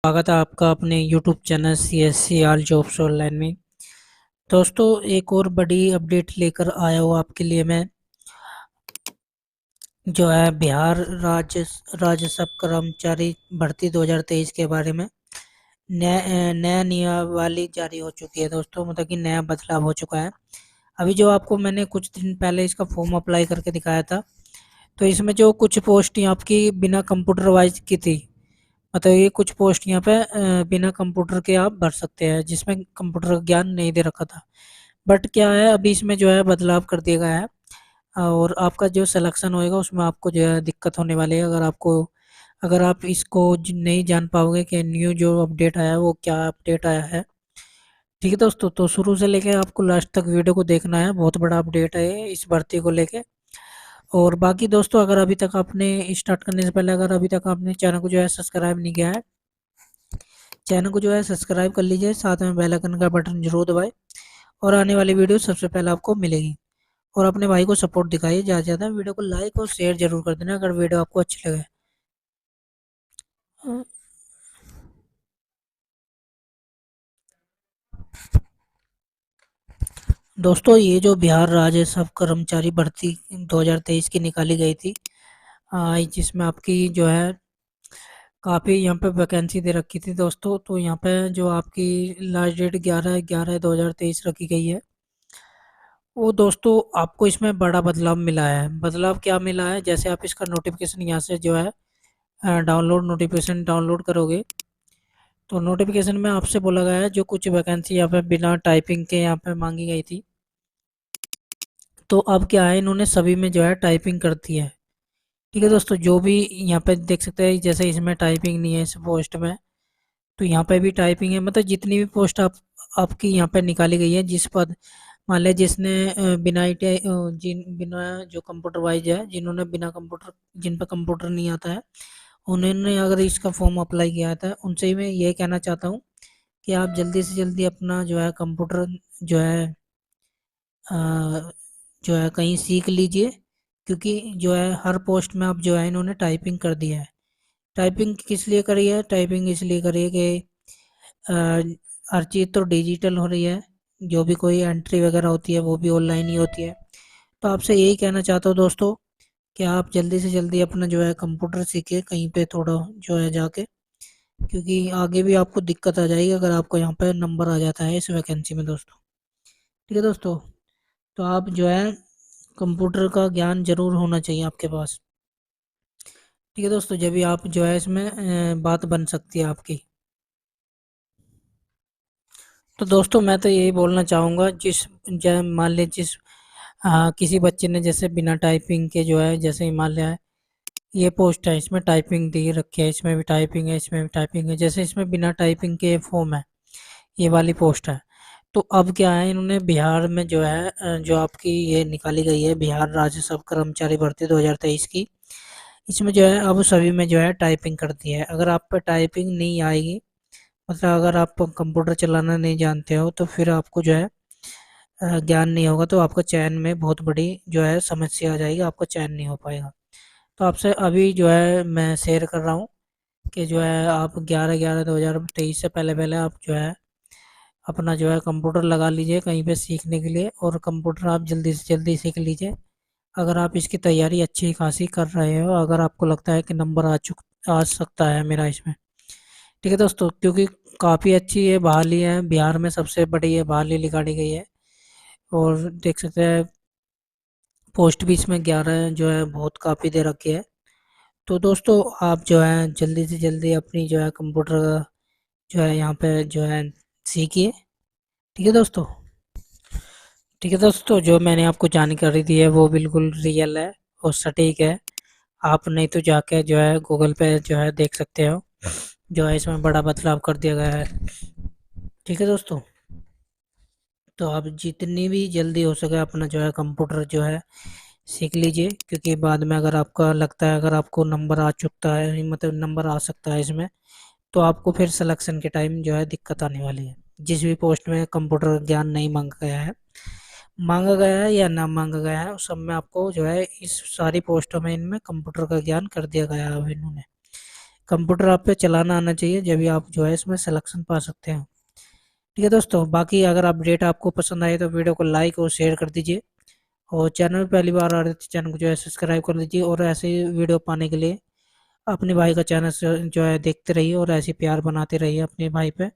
स्वागत है आपका अपने YouTube चैनल CSC आल जॉब्स ऑनलाइन में। दोस्तों, एक और बड़ी अपडेट लेकर आया हूँ आपके लिए मैं, जो है बिहार राजस्व कर्मचारी भर्ती 2023 के बारे में नया नियमावली जारी हो चुकी है दोस्तों। मतलब कि नया बदलाव हो चुका है। अभी जो आपको मैंने कुछ दिन पहले इसका फॉर्म अप्लाई करके दिखाया था, तो इसमें जो कुछ पोस्ट आपकी बिना कंप्यूटर वाइज की थी। मतलब ये कुछ पोस्ट यहाँ पे बिना कंप्यूटर के आप भर सकते हैं, जिसमें कंप्यूटर का ज्ञान नहीं दे रखा था। बट क्या है, अभी इसमें जो है बदलाव कर दिया गया है और आपका जो सिलेक्शन होएगा उसमें आपको जो है दिक्कत होने वाली है। अगर आप इसको नहीं जान पाओगे कि न्यू जो अपडेट आया है वो क्या अपडेट आया है। ठीक है दोस्तों, तो शुरू से लेके आपको लास्ट तक वीडियो को देखना है। बहुत बड़ा अपडेट है ये इस भर्ती को लेके। और बाकी दोस्तों, अगर अभी तक आपने स्टार्ट करने से पहले अगर अभी तक आपने चैनल को जो है सब्सक्राइब नहीं किया है, चैनल को जो है सब्सक्राइब कर लीजिए, साथ में बेल आइकन का बटन जरूर दबाएं और आने वाली वीडियो सबसे पहले आपको मिलेगी। और अपने भाई को सपोर्ट दिखाइए, ज़्यादा से ज़्यादा वीडियो को लाइक और शेयर जरूर कर देना अगर वीडियो आपको अच्छी लगे। दोस्तों, ये जो बिहार राजस्व कर्मचारी भर्ती 2023 की निकाली गई थी, जिसमें आपकी जो है काफ़ी यहाँ पे वैकेंसी दे रखी थी दोस्तों। तो यहाँ पे जो आपकी लास्ट डेट 11/11/2023 रखी गई है, वो दोस्तों आपको इसमें बड़ा बदलाव मिला है। बदलाव क्या मिला है, जैसे आप इसका नोटिफिकेशन यहाँ से जो है डाउनलोड नोटिफिकेशन डाउनलोड करोगे, तो नोटिफिकेशन में आपसे बोला गया है जो कुछ वैकेंसी यहाँ पे बिना टाइपिंग के यहाँ पे मांगी गई थी, तो अब क्या है, इन्होंने सभी में जो है टाइपिंग कर दी है। ठीक है दोस्तों, जो भी यहाँ पे देख सकते हैं, जैसे इसमें टाइपिंग नहीं है इस पोस्ट में, तो यहाँ पे भी टाइपिंग है। मतलब जितनी भी पोस्ट आपकी यहाँ पे निकाली गई है, जिस पद मान लिया जिसने बिना ITI बिना जो कंप्यूटर वाइज है, जिन्होंने बिना कंप्यूटर जिन पर कंप्यूटर नहीं आता है, उन्होंने अगर इसका फॉर्म अप्लाई किया था, उनसे ही मैं ये कहना चाहता हूँ कि आप जल्दी से जल्दी अपना जो है कंप्यूटर जो है अ, जो है कहीं सीख लीजिए। क्योंकि जो है हर पोस्ट में अब जो है इन्होंने टाइपिंग कर दिया है। टाइपिंग किस लिए करी है? टाइपिंग इसलिए करी है कि अ, हर चीज़ तो डिजिटल हो रही है। जो भी कोई एंट्री वगैरह होती है वो भी ऑनलाइन ही होती है। तो आपसे यही कहना चाहता हूँ दोस्तों कि आप जल्दी से जल्दी अपना जो है कंप्यूटर सीखे कहीं पे थोड़ा जो है जाके, क्योंकि आगे भी आपको दिक्कत आ जाएगी अगर आपको यहाँ पे नंबर आ जाता है इस वैकेंसी में दोस्तों। ठीक है दोस्तों, तो आप जो है कंप्यूटर का ज्ञान जरूर होना चाहिए आपके पास। ठीक है दोस्तों, जब भी आप जो है इसमें बात बन सकती है आपकी। तो दोस्तों, मैं तो यही बोलना चाहूँगा, मान लीजिए किसी बच्चे ने जैसे बिना टाइपिंग के जो है, जैसे हिमालय है, ये पोस्ट है, इसमें टाइपिंग दी रखी है, इसमें भी टाइपिंग है, इसमें भी टाइपिंग है, जैसे इसमें बिना टाइपिंग के फॉर्म है, ये वाली पोस्ट है। तो अब क्या है, इन्होंने बिहार में जो है जो आपकी ये निकाली गई है बिहार राजस्व कर्मचारी भर्ती 2023 की, इसमें जो है अब सभी में जो है टाइपिंग कर दी है। अगर आप पे टाइपिंग नहीं आएगी, मतलब अगर आप कंप्यूटर चलाना नहीं जानते हो, तो फिर आपको जो है ज्ञान नहीं होगा, तो आपका चयन में बहुत बड़ी जो है समस्या आ जाएगी, आपका चयन नहीं हो पाएगा। तो आपसे अभी जो है मैं शेयर कर रहा हूँ कि जो है आप 11/11/2023 से पहले पहले आप जो है अपना जो है कंप्यूटर लगा लीजिए कहीं पे सीखने के लिए, और कंप्यूटर आप जल्दी से जल्दी सीख लीजिए। अगर आप इसकी तैयारी अच्छी खासी कर रहे हो, अगर आपको लगता है कि नंबर आ सकता है मेरा इसमें। ठीक है दोस्तों, क्योंकि काफ़ी अच्छी ये बहाली है, बिहार में सबसे बड़ी ये बहाली निकाली गई है। और देख सकते हैं पोस्ट भी इसमें 11 जो है बहुत काफ़ी दे रखी है। तो दोस्तों, आप जो है जल्दी से जल्दी अपनी जो है कंप्यूटर का जो है यहाँ पे जो है सीखिए। ठीक है दोस्तों। ठीक है दोस्तों, जो मैंने आपको जानकारी दी है वो बिल्कुल रियल है और सटीक है। आप नहीं तो जाके जो है गूगल पे जो है देख सकते हो, जो है इसमें बड़ा बदलाव कर दिया गया है। ठीक है दोस्तों, तो आप जितनी भी जल्दी हो सके अपना जो है कंप्यूटर जो है सीख लीजिए, क्योंकि बाद में अगर आपका लगता है, अगर आपको नंबर आ चुकता है, मतलब नंबर आ सकता है इसमें, तो आपको फिर सिलेक्शन के टाइम जो है दिक्कत आने वाली है। जिस भी पोस्ट में कंप्यूटर ज्ञान नहीं मांगा गया है या ना मांगा गया है, उस सब में आपको जो है इस सारी पोस्टों में इनमें कंप्यूटर का ज्ञान कर दिया गया है अब इन्होंने। कंप्यूटर आप पे चलाना आना चाहिए, जब भी आप जो है इसमें सिलेक्शन पा सकते हैं। ठीक है दोस्तों, बाकी अगर अपडेट आपको पसंद आए तो वीडियो को लाइक और शेयर कर दीजिए, और चैनल में पहली बार आ रहे तो चैनल को जो है सब्सक्राइब कर लीजिए, और ऐसे ही वीडियो पाने के लिए अपने भाई का चैनल जो है देखते रहिए, और ऐसे प्यार बनाते रहिए अपने भाई पे।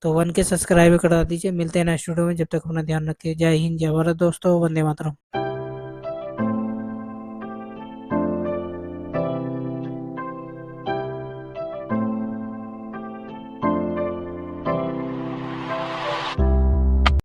तो 1K सब्सक्राइब करा दीजिए। मिलते हैं नेक्स्ट वीडियो में, जब तक अपना ध्यान रखिए। जय हिंद, जय भारत दोस्तों, वंदे मातरम।